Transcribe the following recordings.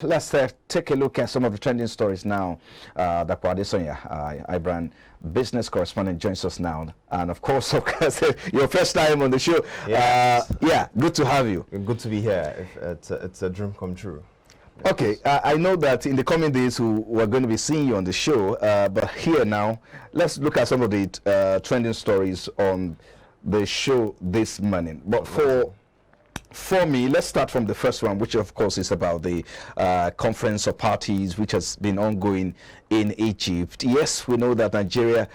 Let's take a look at some of the trending stories now. Dr. Adesina, iBrand business correspondent, joins us now. And of course, your first time on the show. Yes. Yeah, good to have you. Good to be here. It's a dream come true. Okay, I know that in the coming days we're going to be seeing you on the show, but here now, let's look at some of the trending stories on the show this morning. But for me, let's start from the first one, which of course is about the conference of parties, which has been ongoing in Egypt. Yes, we know that Nigeria,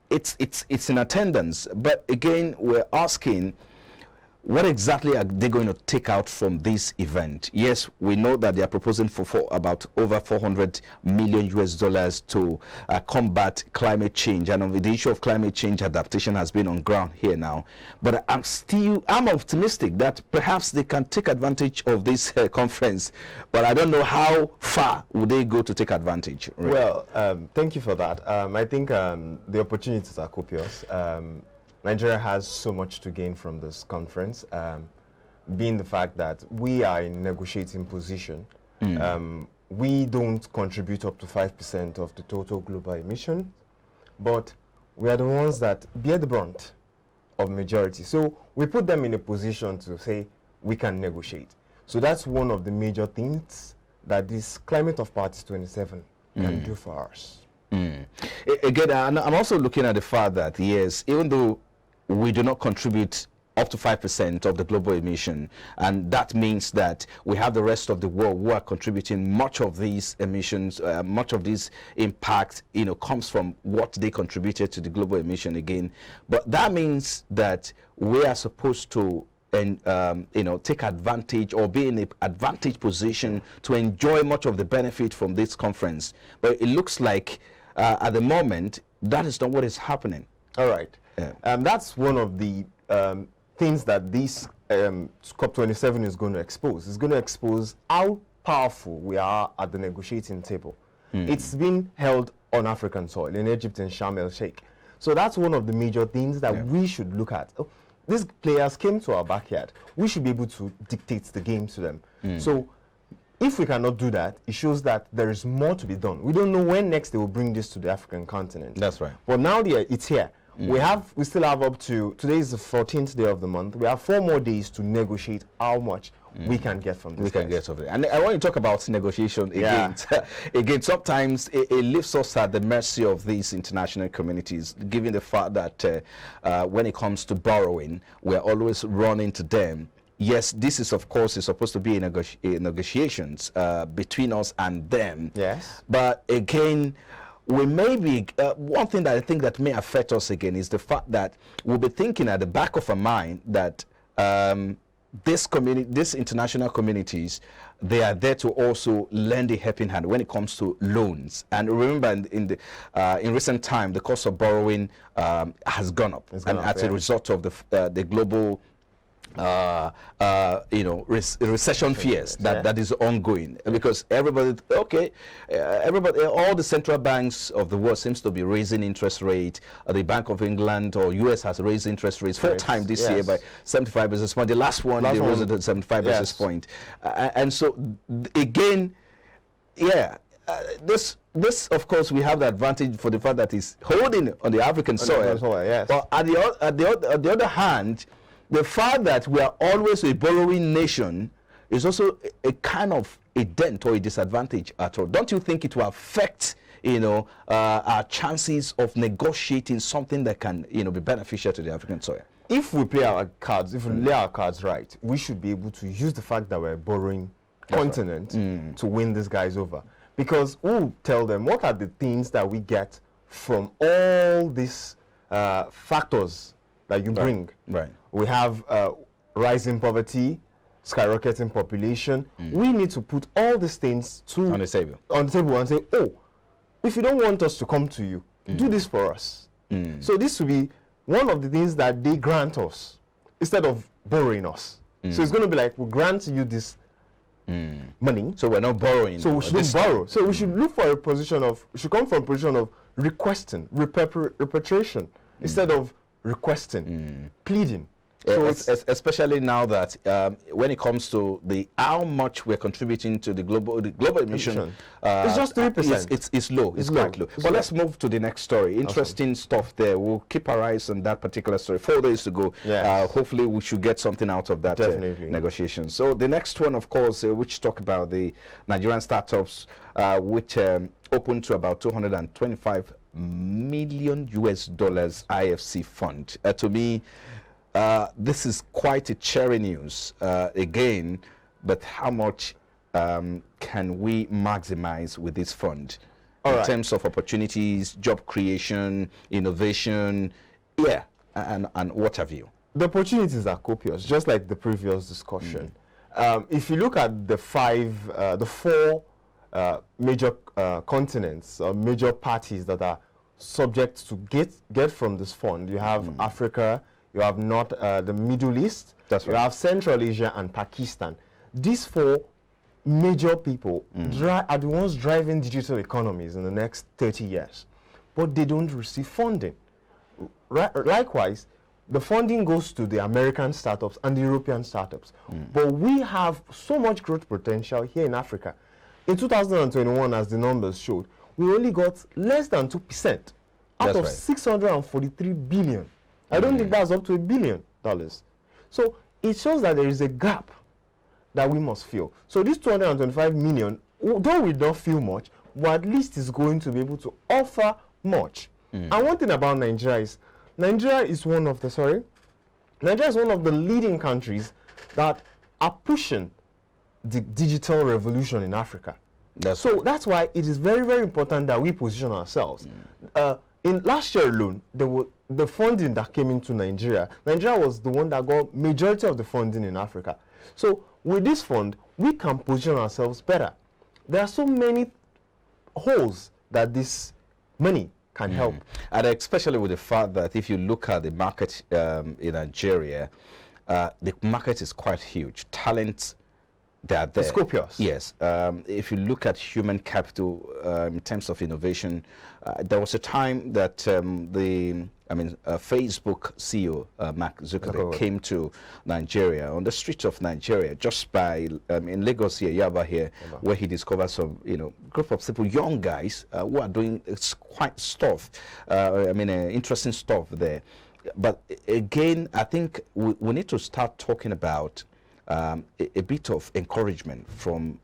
it's in attendance, but again, we're asking, what exactly are they going to take out from this event? Yes, we know that they are proposing for about over $400 million to combat climate change, and the issue of climate change adaptation has been on ground here now. But I'm optimistic that perhaps they can take advantage of this conference, but I don't know how far would they go to take advantage. Really. Well, thank you for that. I think the opportunities are copious. Nigeria has so much to gain from this conference, being the fact that we are in negotiating position. We don't contribute up to 5% of the total global emission, but we are the ones that bear the brunt of majority. So we put them in a position to say we can negotiate. So that's one of the major things that this Climate of Parties 27 can do for us. Again, I'm also looking at the fact that, yes, even though we do not contribute up to 5% of the global emission, and that means that we have the rest of the world who are contributing much of these emissions, much of this impact, comes from what they contributed to the global emission again. But that means that we are supposed to take advantage or be in an advantage position to enjoy much of the benefit from this conference. But it looks like at the moment that is not what is happening. All right. Yeah. That's one of the things that this COP27 is going to expose. It's going to expose how powerful we are at the negotiating table. It's been held on African soil, in Egypt and Sharm el-Sheikh. So that's one of the major things that we should look at. Oh, these players came to our backyard. We should be able to dictate the game to them. So if we cannot do that, it shows that there is more to be done. We don't know when next they will bring this to the African continent. That's right. But now it's here. We still have up to, today is the 14th day of the month. We have 4 more days to negotiate how much we can get from this. We can get of it. And I want to talk about negotiation again. Again, sometimes it leaves us at the mercy of these international communities, given the fact that when it comes to borrowing, we're always running to them. Yes, this is, of course, is supposed to be negotiations between us and them. Yes. But again, we may be, one thing that I think that may affect us again is the fact that we'll be thinking at the back of our mind that these international communities, they are there to also lend a helping hand when it comes to loans. And remember, in recent time, the cost of borrowing has gone up, as a result of the global recession fears that is ongoing, because everybody, all the central banks of the world seems to be raising interest rate. The Bank of England or US has raised interest rates 4 times this year by 75 basis points. The last one they raised it at 75 basis points. And so again, this of course we have the advantage for the fact that it's holding on the African soil. But at the other hand, the fact that we are always a borrowing nation is also a kind of a dent or a disadvantage at all. Don't you think it will affect, our chances of negotiating something that can, be beneficial to the African soil? If we play our cards, if we lay our cards right, we should be able to use the fact that we're a borrowing continent to win these guys over. Because we'll tell them what are the things that we get from all these factors that you bring. Right. We have rising poverty, skyrocketing population. We need to put all these things on the table and say, oh, if you don't want us to come to you, do this for us. So this will be one of the things that they grant us instead of borrowing us. So it's going to be like, we'll grant you this money. So we're not borrowing. So we shouldn't borrow. So we should look for a position of, we should come from a position of requesting, repatriation, instead of requesting, pleading. So especially now that when it comes to how much we're contributing to the global emission, it's just 3%. It's low. It's quite low. But let's move to the next story. Interesting stuff there. We'll keep our eyes on that particular story. 4 days to go. Yes. Hopefully, we should get something out of that negotiation. So the next one, of course, which talk about the Nigerian startups, which open to about 225 million US dollars IFC fund. To me, this is quite a cherry news again, but how much can we maximize with this fund in terms of opportunities, job creation, innovation, and what have you? The opportunities are copious, just like the previous discussion. If you look at the four major continents or major parties that are subject to get from this fund, you have Africa, you have the Middle East, you have Central Asia and Pakistan. These four major people are the ones driving digital economies in the next 30 years, but they don't receive funding. Likewise, the funding goes to the American startups and the European startups. But we have so much growth potential here in Africa. In 2021, as the numbers showed, we only got less than 2% out of 643 billion. I don't think that's up to $1 billion. So it shows that there is a gap that we must fill. So this 225 million, though we don't feel much, but at least it's going to be able to offer much. And one thing about Nigeria is one of the leading countries that are pushing the digital revolution in Africa. That's why it is very, very important that we position ourselves. In last year alone, the funding that came into Nigeria was the one that got majority of the funding in Africa. So with this fund, we can position ourselves better. There are so many holes that this money can help. And especially with the fact that if you look at the market in Nigeria, the market is quite huge. Talent, they are there. It's copious. Yes. If you look at human capital in terms of innovation, there was a time that Facebook CEO Mark Zuckerberg came to Nigeria, on the streets of Nigeria, just by in Lagos here, Yaba here, where he discovered some group of people, young guys who are doing quite stuff. Interesting stuff there. But again, I think we need to start talking about a bit of encouragement from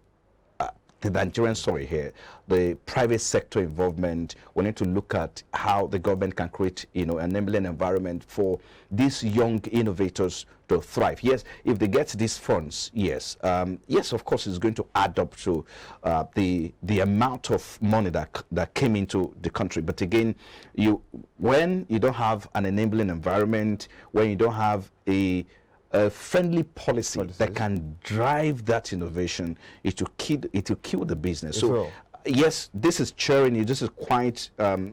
the Nigerian story here, the private sector involvement. We need to look at how the government can create, an enabling environment for these young innovators to thrive. Yes, if they get these funds, yes, of course, it's going to add up to the amount of money that came into the country. But again, when you don't have an enabling environment, when you don't have a friendly policy that can drive that innovation, it will kill the business. So yes, this is cherry news. This is quite of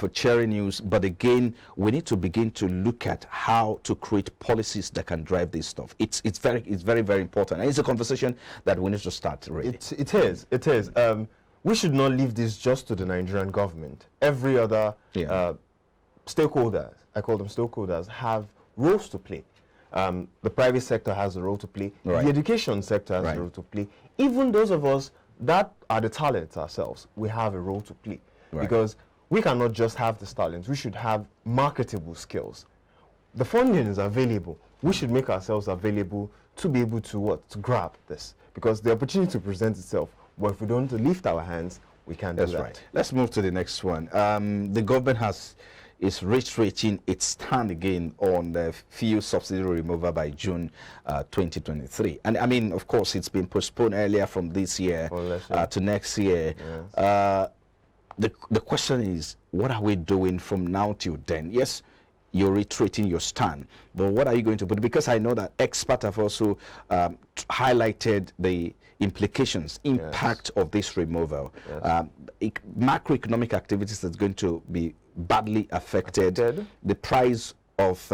a cherry news. But again, we need to begin to look at how to create policies that can drive this stuff. It's very, very important, and it's a conversation that we need to start. Really, it is. We should not leave this just to the Nigerian government. Every other stakeholders, I call them stakeholders, have roles to play. The private sector has a role to play. The education sector has a role to play. Even those of us that are the talents ourselves, we have a role to play. Because we cannot just have the talents. We should have marketable skills. The funding is available. We should make ourselves available to be able to grab this. Because the opportunity presents itself. But if we don't lift our hands, we can't do that. That's right. Let's move to the next one. The government is reiterating its stand again on the fuel subsidy removal by June 2023. And of course, it's been postponed earlier from this year to next year. Yes. The question is, what are we doing from now till then? Yes, you're reiterating your stand, but what are you going to put? Because I know that experts have also highlighted the implications, impact of this removal. Macroeconomic activities that's going to be badly affected. The price of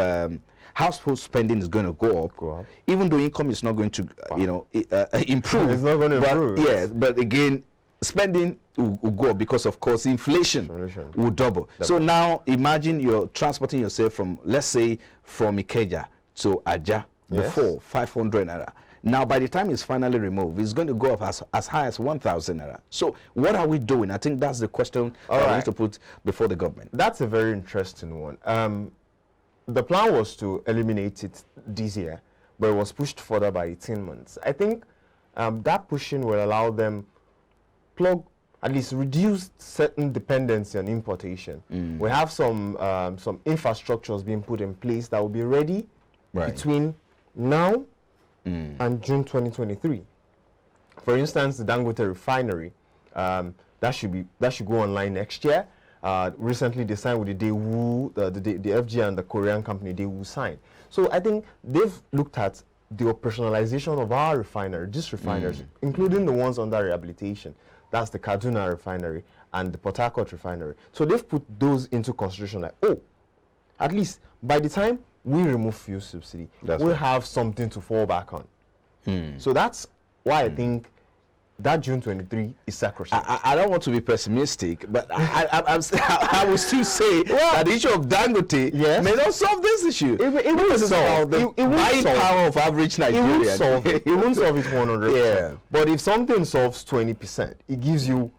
household spending is going to go up, even though income is not going to, improve. It's not going to improve. Yeah, but again, spending will go up because, of course, inflation will double. So now imagine you're transporting yourself from, let's say, from Ikeja to Aja before 500 naira. Now, by the time it's finally removed, it's going to go up as high as 1,000 naira. So what are we doing? I think that's the question that we need to put before the government. That's a very interesting one. The plan was to eliminate it this year, but it was pushed further by 18 months. I think that pushing will allow them at least reduce certain dependency on importation. We have some infrastructures being put in place that will be ready between now and June 2023. For instance, the Dangote refinery, that should go online next year. Recently, they signed with the Daewoo, the FG and the Korean company Daewoo signed. So I think they've looked at the operationalization of our refinery, these refineries, including the ones under rehabilitation. That's the Kaduna refinery and the Port Harcourt refinery. So they've put those into consideration, like, oh, at least by the time we remove fuel subsidy, we'll have something to fall back on. So that's why I think that June 23 is sacrosanct. I don't want to be pessimistic, but I will still say that the issue of Dangote may not solve this issue. It will solve the buying power of average Nigerian. It won't solve it 100%. Yeah. But if something solves 20%, it gives you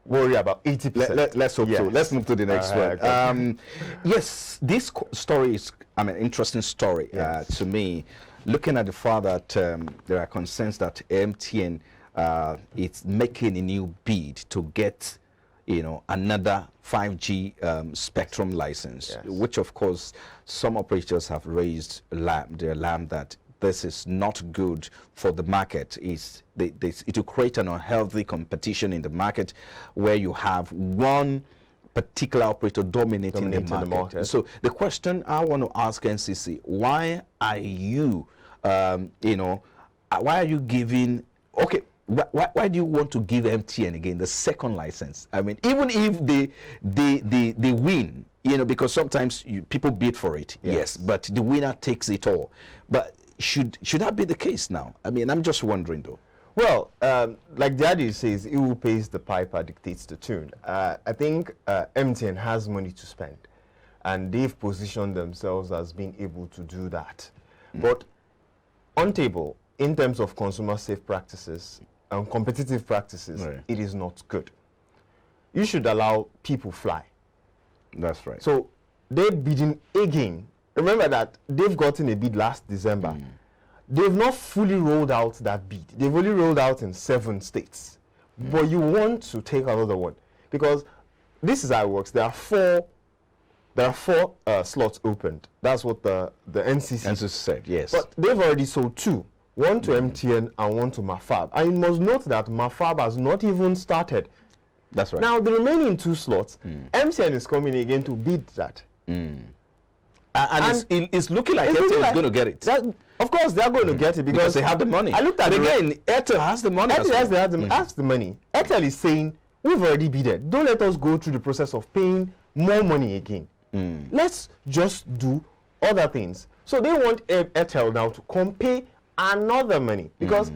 worry about 80%. Let's hope so. Let's move to the next one. Yes, this story is an interesting story to me. Looking at the fact that there are concerns that MTN it's making a new bid to get, another 5G spectrum license, which of course some operators have raised their alarm that this is not good for the market. It will create an unhealthy competition in the market where you have one particular operator dominating the market. So the question I want to ask NCC: why are you, why are you giving? Okay. Why do you want to give MTN again the second license? I mean, even if they win, because sometimes people bid for it, yes, but the winner takes it all. But should that be the case now? I mean, I'm just wondering though. Well, like Daddy says, it who pays the piper dictates the tune. I think MTN has money to spend, and they've positioned themselves as being able to do that. But on table, in terms of consumer safe practices and competitive practices, it is not good. You should allow people fly. That's right. So they're bidding again. Remember that they've gotten a bid last December. They've not fully rolled out that bid. They've only rolled out in 7 states. But you want to take another one, because this is how it works. There are four slots opened. That's what the NCC said, yes. But they've already sold 2. One to MTN and one to Mafab. And you must note that Mafab has not even started. That's right. Now, the remaining 2 slots, MTN is coming again to bid that. And it's looking like Airtel is going to get it. Of course, they're going to get it because they have the money. I looked at it again. Airtel has the money. Airtel has the money. Airtel is saying, we've already bidded. Don't let us go through the process of paying more money again. Let's just do other things. So they want Airtel now to come pay another money, because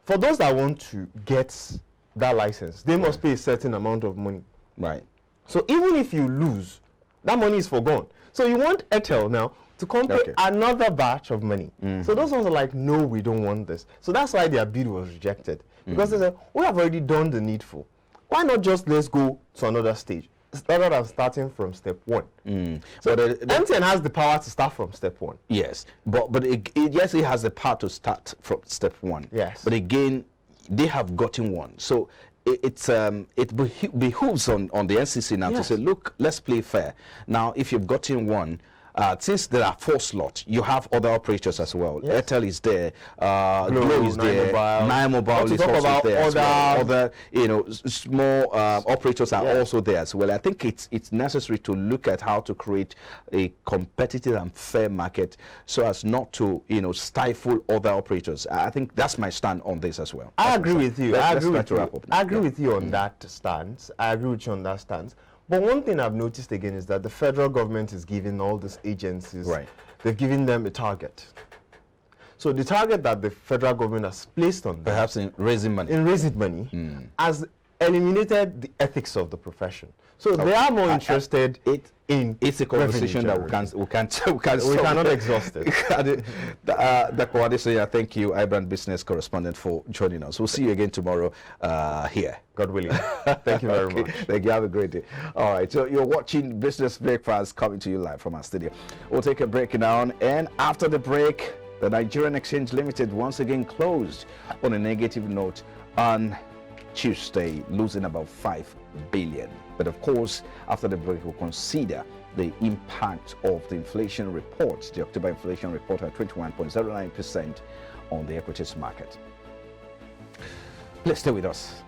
for those that want to get that license, they must pay a certain amount of money. Right. So even if you lose, that money is forgone. So you want Airtel now to come pay another batch of money. So those ones are like, no, we don't want this. So that's why their bid was rejected, because they said, we have already done the needful. Why not just let's go to another stage, rather than starting from step 1? So MTN has the power to start from step 1. Yes, but yes, it has the power to start from step 1. Yes. But again, they have gotten one. So it behooves on the NCC now to say, look, let's play fair. Now, if you've gotten one, since there are 4 slots, you have other operators as well. Airtel is there, Glo is there, Nine Mobile is also there as well. Other, small operators are also there as well. I think it's necessary to look at how to create a competitive and fair market so as not to, stifle other operators. I think that's my stand on this as well. I agree with you. I agree with you on that stance. I agree with you on that stance. But one thing I've noticed again is that the federal government is giving all these agencies, they're giving them a target. So the target that the federal government has placed on them, Perhaps in raising money. has eliminated the ethics of the profession. So they are more interested in it's a conversation that we cannot exhaust it. Dr. Adesina, thank you, iBrand Business Correspondent, for joining us. We'll see you again tomorrow here. God willing. Thank you very much. Thank you. Have a great day. All right, so you're watching Business Breakfast coming to you live from our studio. We'll take a break now, and after the break, the Nigerian Exchange Limited once again closed on a negative note on Tuesday, losing about 5 billion. But of course, after the break, we'll consider the impact of the inflation report, the October inflation report at 21.09% on the equities market. Please stay with us.